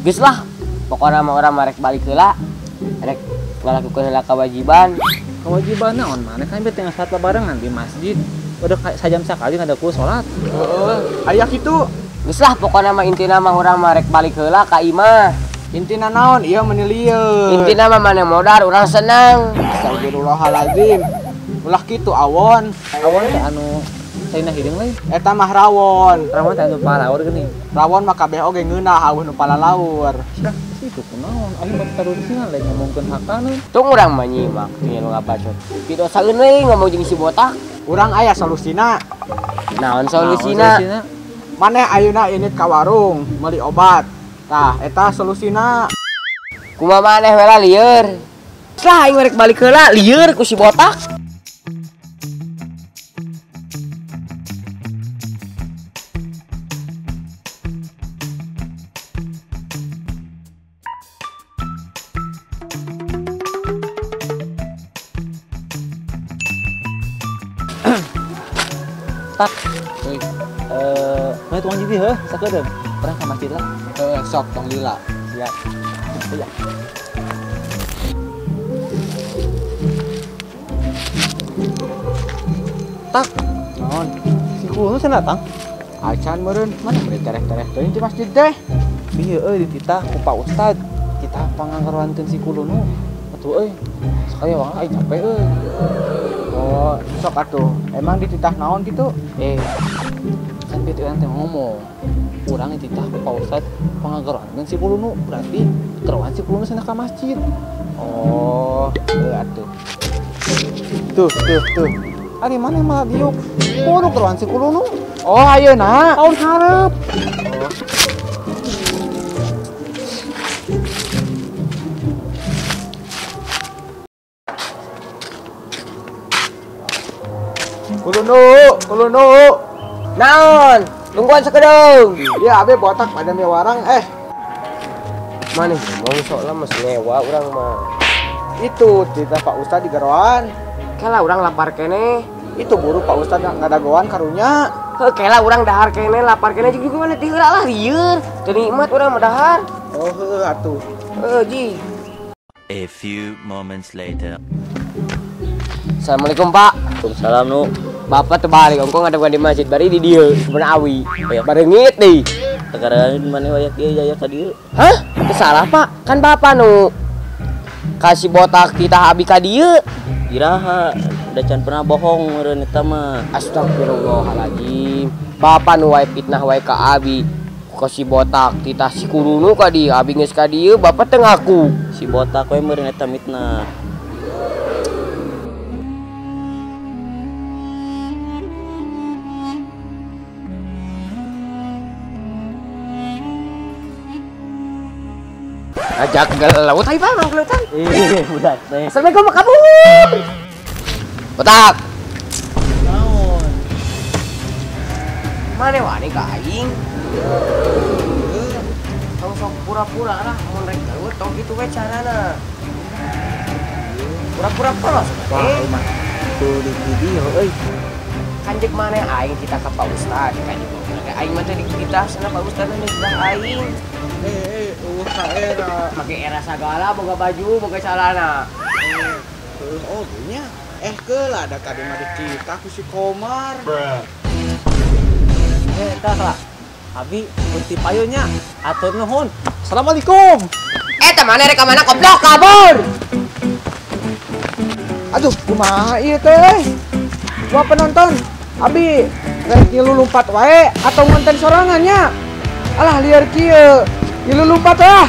Geus lah, pokoknya mah orang marek balik heula. Rek ngalakukeun heula kewajiban. Kewajiban naon maneh kan tengah saat barengan di masjid. Udah kayak sajam sakali ngadaku salat. Heeh, aya kitu. Geus lah, pokoknya mah intina mah urang marek balik heula ka imah. Intina naon? Ieu menilieun. Intina mah maneh modal urang senang. Astagfirullahaladzim. Ulah kitu awon. Awon teh anu saina hideung lain. Eta mah rawon. Rawon teh anu palaur geuning. Rawon mah kabeh oge ngeunah aweuh nu palalaur. Itu kunaon? Aing mah taruh sina lain ngomongkeun hakaneun. Tung urang mah nyimak ngilu ngabacot. Pidosaeun we ngomong jeung si botak. Urang aya solusina. Naon solusina? Maneh ayeuna init ka warung meuli obat. Tah, eta solusina. Kumaha maneh we lah lieur. Lah aing rek balik heula lieur ku si botak. Tak. Euy. Mana tuang jadi heuh sakedeung. Urang ka masjid lah. Sok tong lila. Siap. Iya. Tak. Naon? Si kulo cenah datang. Acan meureun mana bari tereh-tereh teuing di masjid teh. Ieu euy dititah ku Pak Ustad. Kita panganggaroankeun si kulo nu. Atuh euy. Sakaya wae aing capek euy. Oh, sok atuh. Emang dititah naon gitu? Kan bete urang teh ngomong. Urang dititah ku Pak Ustad panganggaroankeun si kulo nu. Berarti keroan si kulo nu cenah ka masjid. Oh, atuh. Tuh. Ari maneh mah diuk. Kudu keroan si kulo nu. Oh, ayeuna. Tahun hareup. Kulunu. Naon? Tungguan sakedeung. Iya, abe botak pada mewarang. Maneh ngomong sok lah mas ngewa urang mah. Itu titah Pak Ustad di garoan. Kela urang lapar kene. Itu buru Pak Ustad ngadagoan karunya. Heuh kela urang dahar kene, lapar kene juga mana teu heula lah lieur. Teu nikmat urang mah dahar. Oh, heuh atuh. Ji. A few moments later. Assalamualaikum Pak. Waalaikumsalam nu. Bapak terbalik, engkau ngadaguan di masjid, bari di dieu, sebenarnya awi. Barengit deh. Tegaran maneh wayak ieu jaya ka dieu. Hah? Itu salah Pak, kan Bapak nu kasih botak kita abi ka dieu. Iraha, da can pernah bohong meureun eta mah. Astagfirullahaladzim. Bapak nu wae fitnah wae ka abi. Kasih botak kita si kurunu ka dieu, abi geus ka dieu, Bapak teu ngaku. Si botak we meureun eta mitnah. Ajak ke laut, ayo Bang, kelautan. Budak teh. Assalamualaikum kabur. Botak. Naon? Mane wani ka aing? Tong sok pura-pura lah, mun rek laut tong kitu we carana. Pura-pura polos. Tuh di video euy. Kanjek mane aing kita ka Pak Ustad, kanjek aing mah teh kita sana Pak Ustad nih sudah aing. Era. Make era sagala, boga baju, boga celana. Oh, nya. Keula ada kade mah kita ku si Komar. Eta lah. Abi beuti payonya. Atur nuhun. Assalamualaikum. Eta mane rek ka mana goblok kabur. Aduh, kumaha ieu teh? Gua penonton. Abi rek ngilu lompat wae atau ngonten sorangannya. Alah liar kieu. Ngilu lompat ah.